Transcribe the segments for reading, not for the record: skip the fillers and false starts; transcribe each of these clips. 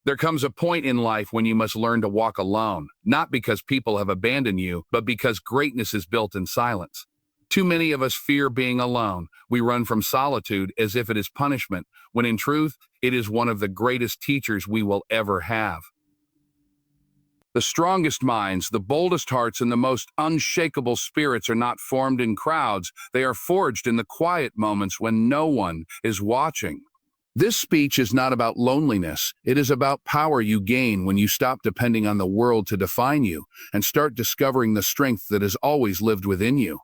There comes a point in life when you must learn to walk alone, not because people have abandoned you, but because greatness is built in silence. Too many of us fear being alone. We run from solitude as if it is punishment, when in truth, it is one of the greatest teachers we will ever have. The strongest minds, the boldest hearts, and the most unshakable spirits are not formed in crowds. They are forged in the quiet moments when no one is watching. This speech is not about loneliness. It is about power you gain when you stop depending on the world to define you and start discovering the strength that has always lived within you.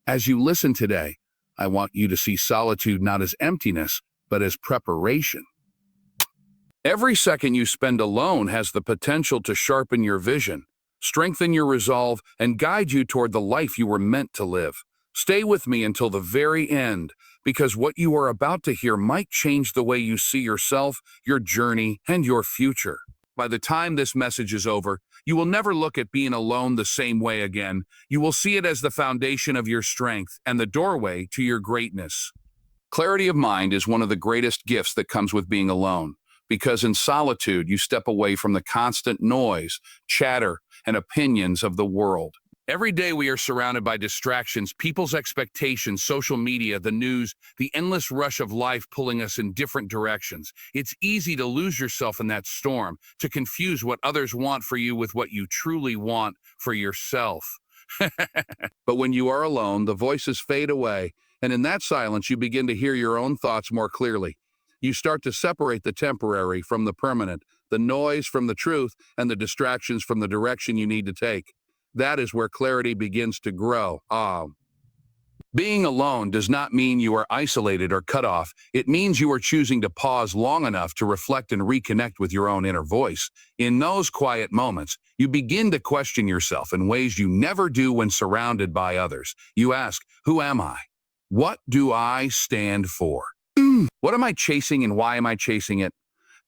As you listen today, I want you to see solitude not as emptiness, but as preparation. Every second you spend alone has the potential to sharpen your vision, strengthen your resolve, and guide you toward the life you were meant to live. Stay with me until the very end, because what you are about to hear might change the way you see yourself, your journey, and your future. By the time this message is over, you will never look at being alone the same way again. You will see it as the foundation of your strength and the doorway to your greatness. Clarity of mind is one of the greatest gifts that comes with being alone, because in solitude you step away from the constant noise, chatter, and opinions of the world. Every day we are surrounded by distractions, people's expectations, social media, the news, the endless rush of life pulling us in different directions. It's easy to lose yourself in that storm, to confuse what others want for you with what you truly want for yourself. But when you are alone, the voices fade away, and in that silence you begin to hear your own thoughts more clearly. You start to separate the temporary from the permanent, the noise from the truth, and the distractions from the direction you need to take. That is where clarity begins to grow. Being alone does not mean you are isolated or cut off. It means you are choosing to pause long enough to reflect and reconnect with your own inner voice. In those quiet moments, you begin to question yourself in ways you never do when surrounded by others. You ask, who am I? What do I stand for? What am I chasing and why am I chasing it?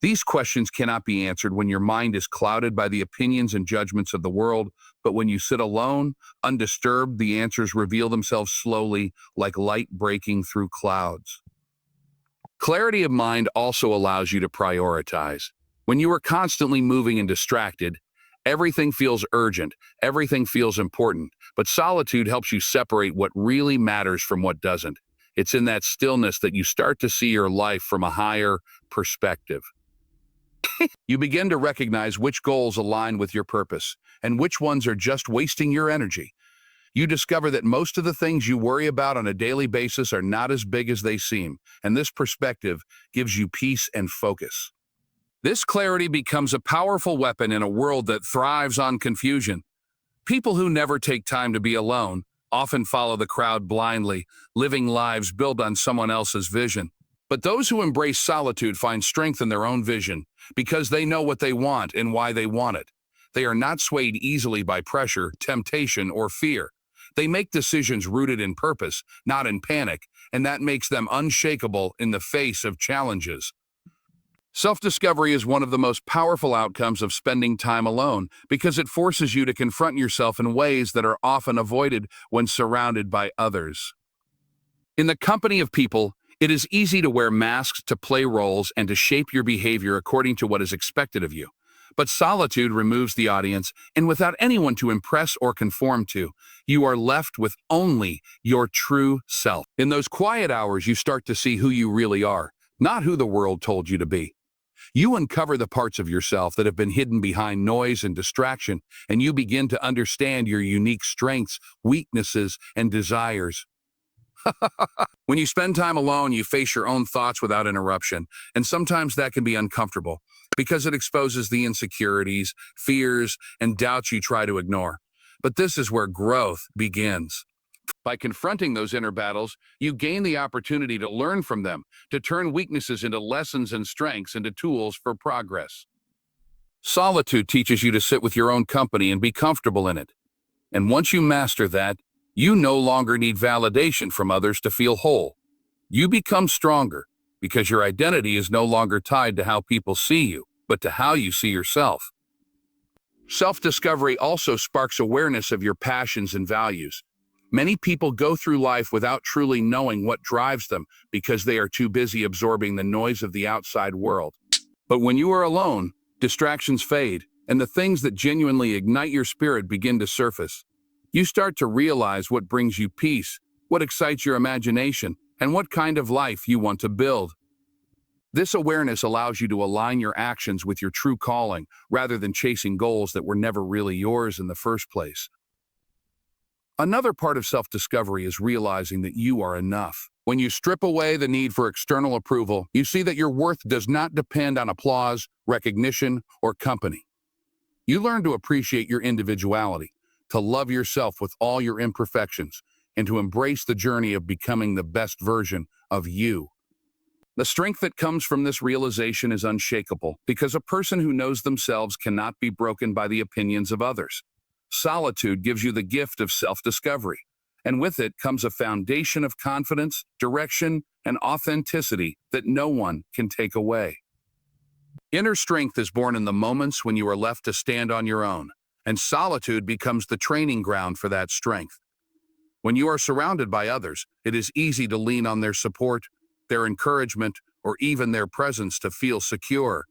These questions cannot be answered when your mind is clouded by the opinions and judgments of the world, but when you sit alone, undisturbed, the answers reveal themselves slowly, like light breaking through clouds. Clarity of mind also allows you to prioritize. When you are constantly moving and distracted, everything feels urgent, everything feels important, but solitude helps you separate what really matters from what doesn't. It's in that stillness that you start to see your life from a higher perspective. You begin to recognize which goals align with your purpose and which ones are just wasting your energy. You discover that most of the things you worry about on a daily basis are not as big as they seem, and this perspective gives you peace and focus. This clarity becomes a powerful weapon in a world that thrives on confusion. People who never take time to be alone often follow the crowd blindly, living lives built on someone else's vision. But those who embrace solitude find strength in their own vision because they know what they want and why they want it. They are not swayed easily by pressure, temptation, or fear. They make decisions rooted in purpose, not in panic, and that makes them unshakable in the face of challenges. Self-discovery is one of the most powerful outcomes of spending time alone because it forces you to confront yourself in ways that are often avoided when surrounded by others. In the company of people, it is easy to wear masks, to play roles, and to shape your behavior according to what is expected of you. But solitude removes the audience, and without anyone to impress or conform to, you are left with only your true self. In those quiet hours, you start to see who you really are, not who the world told you to be. You uncover the parts of yourself that have been hidden behind noise and distraction, and you begin to understand your unique strengths, weaknesses, and desires. When you spend time alone, you face your own thoughts without interruption, and sometimes that can be uncomfortable because it exposes the insecurities, fears, and doubts you try to ignore. But this is where growth begins. By confronting those inner battles, you gain the opportunity to learn from them, to turn weaknesses into lessons and strengths into tools for progress. Solitude teaches you to sit with your own company and be comfortable in it. And once you master that, you no longer need validation from others to feel whole. You become stronger because your identity is no longer tied to how people see you, but to how you see yourself. Self-discovery also sparks awareness of your passions and values. Many people go through life without truly knowing what drives them because they are too busy absorbing the noise of the outside world. But when you are alone, distractions fade, and the things that genuinely ignite your spirit begin to surface. You start to realize what brings you peace, what excites your imagination, and what kind of life you want to build. This awareness allows you to align your actions with your true calling, rather than chasing goals that were never really yours in the first place. Another part of self-discovery is realizing that you are enough. When you strip away the need for external approval, you see that your worth does not depend on applause, recognition, or company. You learn to appreciate your individuality, to love yourself with all your imperfections, and to embrace the journey of becoming the best version of you. The strength that comes from this realization is unshakable, because a person who knows themselves cannot be broken by the opinions of others. Solitude gives you the gift of self-discovery, and with it comes a foundation of confidence, direction, and authenticity that no one can take away. Inner strength is born in the moments when you are left to stand on your own, and solitude becomes the training ground for that strength. When you are surrounded by others, it is easy to lean on their support, their encouragement, or even their presence to feel secure.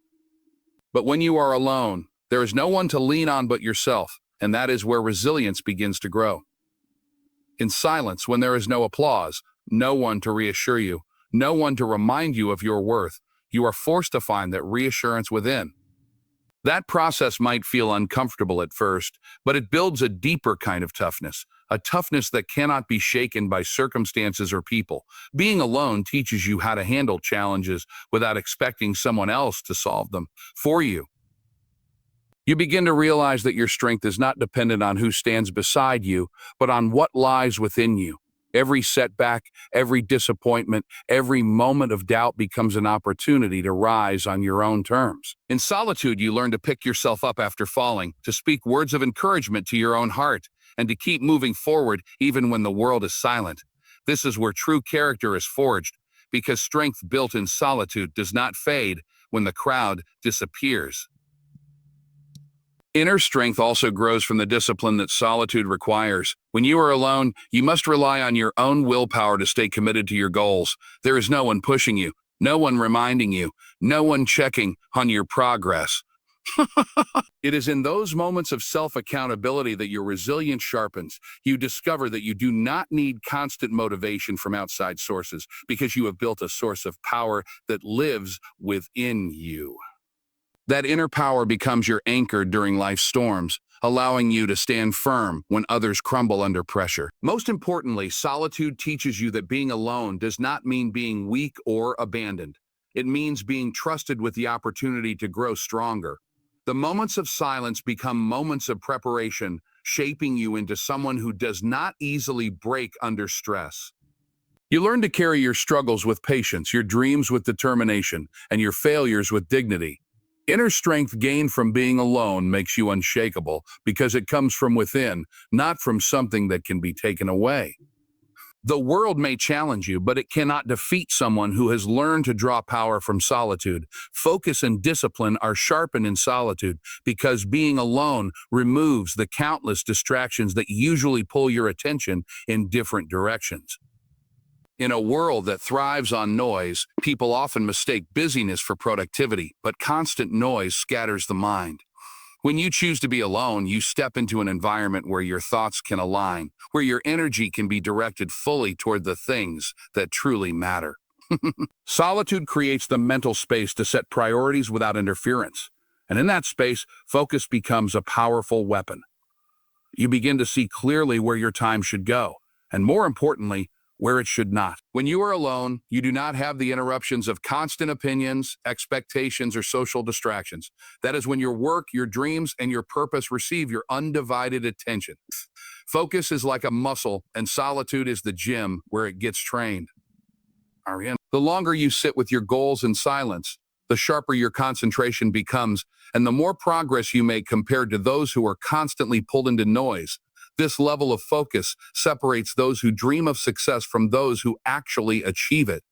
But when you are alone, there is no one to lean on but yourself, and that is where resilience begins to grow. In silence, when there is no applause, no one to reassure you, no one to remind you of your worth, you are forced to find that reassurance within. That process might feel uncomfortable at first, but it builds a deeper kind of toughness, a toughness that cannot be shaken by circumstances or people. Being alone teaches you how to handle challenges without expecting someone else to solve them for you. You begin to realize that your strength is not dependent on who stands beside you, but on what lies within you. Every setback, every disappointment, every moment of doubt becomes an opportunity to rise on your own terms. In solitude, you learn to pick yourself up after falling, to speak words of encouragement to your own heart, and to keep moving forward even when the world is silent. This is where true character is forged, because strength built in solitude does not fade when the crowd disappears. Inner strength also grows from the discipline that solitude requires. When you are alone, you must rely on your own willpower to stay committed to your goals. There is no one pushing you, no one reminding you, no one checking on your progress. It is in those moments of self-accountability that your resilience sharpens. You discover that you do not need constant motivation from outside sources, because you have built a source of power that lives within you. That inner power becomes your anchor during life's storms, allowing you to stand firm when others crumble under pressure. Most importantly, solitude teaches you that being alone does not mean being weak or abandoned. It means being trusted with the opportunity to grow stronger. The moments of silence become moments of preparation, shaping you into someone who does not easily break under stress. You learn to carry your struggles with patience, your dreams with determination, and your failures with dignity. Inner strength gained from being alone makes you unshakable, because it comes from within, not from something that can be taken away. The world may challenge you, but it cannot defeat someone who has learned to draw power from solitude. Focus and discipline are sharpened in solitude, because being alone removes the countless distractions that usually pull your attention in different directions. In a world that thrives on noise, people often mistake busyness for productivity, but constant noise scatters the mind. When you choose to be alone, you step into an environment where your thoughts can align, where your energy can be directed fully toward the things that truly matter. Solitude creates the mental space to set priorities without interference, and in that space, focus becomes a powerful weapon. You begin to see clearly where your time should go, and more importantly, where it should not. When you are alone, you do not have the interruptions of constant opinions, expectations, or social distractions. That is when your work, your dreams, and your purpose receive your undivided attention. Focus is like a muscle, and solitude is the gym where it gets trained. The longer you sit with your goals in silence, the sharper your concentration becomes, and the more progress you make compared to those who are constantly pulled into noise. This level of focus separates those who dream of success from those who actually achieve it.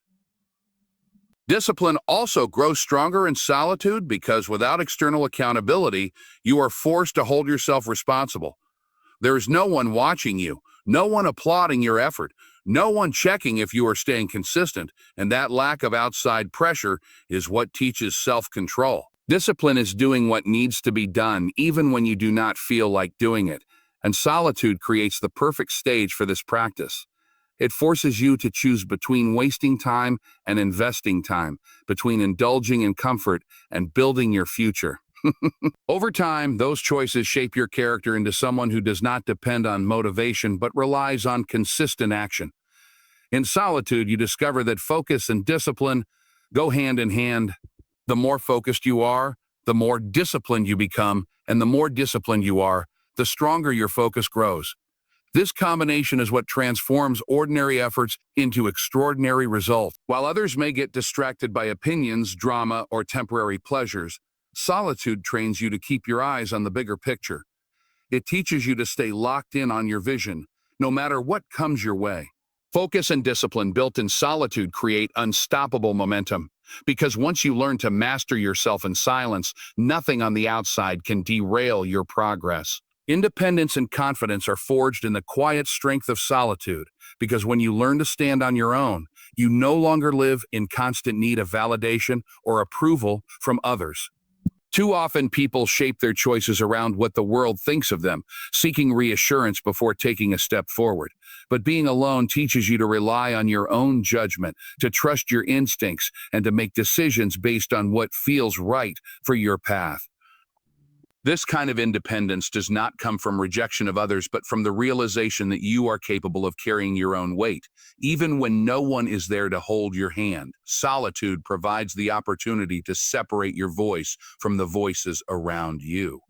Discipline also grows stronger in solitude, because without external accountability, you are forced to hold yourself responsible. There is no one watching you, no one applauding your effort, No one checking if you are staying consistent, and that lack of outside pressure is what teaches self-control. Discipline is doing what needs to be done even when you do not feel like doing it, and solitude creates the perfect stage for this practice. It forces you to choose between wasting time and investing time, between indulging in comfort and building your future. Over time, those choices shape your character into someone who does not depend on motivation but relies on consistent action. In solitude, you discover that focus and discipline go hand in hand. The more focused you are, the more disciplined you become, and the more disciplined you are, the stronger your focus grows. This combination is what transforms ordinary efforts into extraordinary results. While others may get distracted by opinions, drama, or temporary pleasures, solitude trains you to keep your eyes on the bigger picture. It teaches you to stay locked in on your vision, no matter what comes your way. Focus and discipline built in solitude create unstoppable momentum, because once you learn to master yourself in silence, nothing on the outside can derail your progress. Independence and confidence are forged in the quiet strength of solitude, because when you learn to stand on your own, you no longer live in constant need of validation or approval from others. Too often, people shape their choices around what the world thinks of them, seeking reassurance before taking a step forward. But being alone teaches you to rely on your own judgment, to trust your instincts, and to make decisions based on what feels right for your path. This kind of independence does not come from rejection of others, but from the realization that you are capable of carrying your own weight, even when no one is there to hold your hand. Solitude provides the opportunity to separate your voice from the voices around you.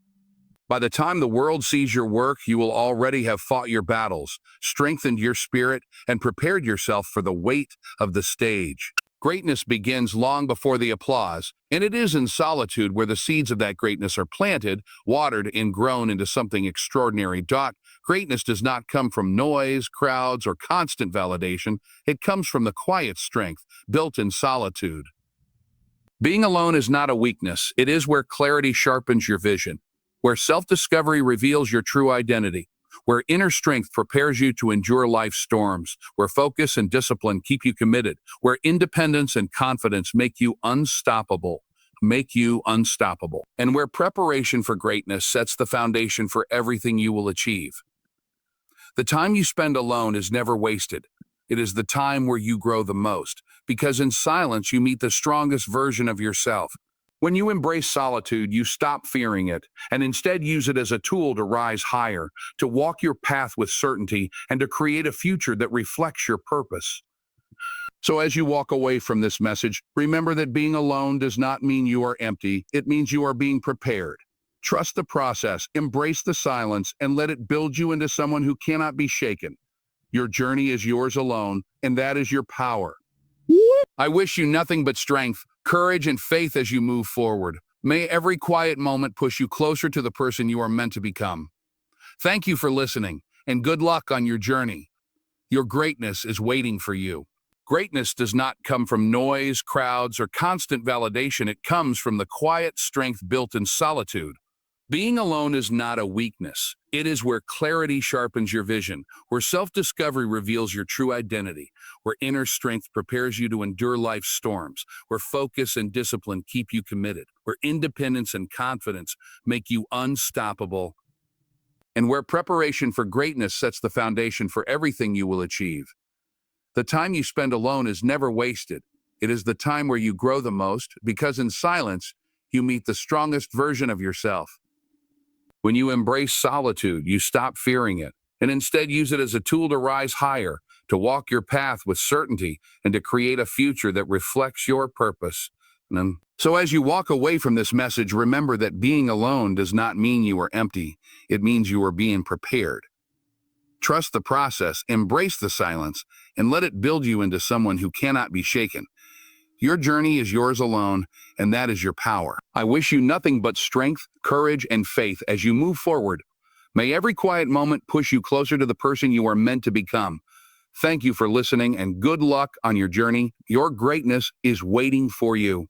By the time the world sees your work, you will already have fought your battles, strengthened your spirit, and prepared yourself for the weight of the stage. Greatness begins long before the applause, and it is in solitude where the seeds of that greatness are planted, watered, and grown into something extraordinary. Greatness does not come from noise, crowds, or constant validation. It comes from the quiet strength built in solitude. Being alone is not a weakness. It is where clarity sharpens your vision, where self-discovery reveals your true identity, where inner strength prepares you to endure life's storms, where focus and discipline keep you committed, where independence and confidence make you unstoppable, and where preparation for greatness sets the foundation for everything you will achieve. The time you spend alone is never wasted. It is the time where you grow the most, because in silence you meet the strongest version of yourself. When you embrace solitude, you stop fearing it and instead use it as a tool to rise higher, to walk your path with certainty, and to create a future that reflects your purpose. So as you walk away from this message, remember that being alone does not mean you are empty. It means you are being prepared. Trust the process, embrace the silence, and let it build you into someone who cannot be shaken. Your journey is yours alone, and that is your power. I wish you nothing but strength, courage, and faith as you move forward. May every quiet moment push you closer to the person you are meant to become. Thank you for listening, and good luck on your journey. Your greatness is waiting for you. Greatness does not come from noise, crowds, or constant validation. It comes from the quiet strength built in solitude. Being alone is not a weakness. It is where clarity sharpens your vision, where self-discovery reveals your true identity, where inner strength prepares you to endure life's storms, where focus and discipline keep you committed, where independence and confidence make you unstoppable, and where preparation for greatness sets the foundation for everything you will achieve. The time you spend alone is never wasted. It is the time where you grow the most, because in silence, you meet the strongest version of yourself. When you embrace solitude, you stop fearing it, and instead use it as a tool to rise higher, to walk your path with certainty, and to create a future that reflects your purpose. So as you walk away from this message, remember that being alone does not mean you are empty. It means you are being prepared. Trust the process, embrace the silence, and let it build you into someone who cannot be shaken. Your journey is yours alone, and that is your power. I wish you nothing but strength, courage, and faith as you move forward. May every quiet moment push you closer to the person you are meant to become. Thank you for listening, and good luck on your journey. Your greatness is waiting for you.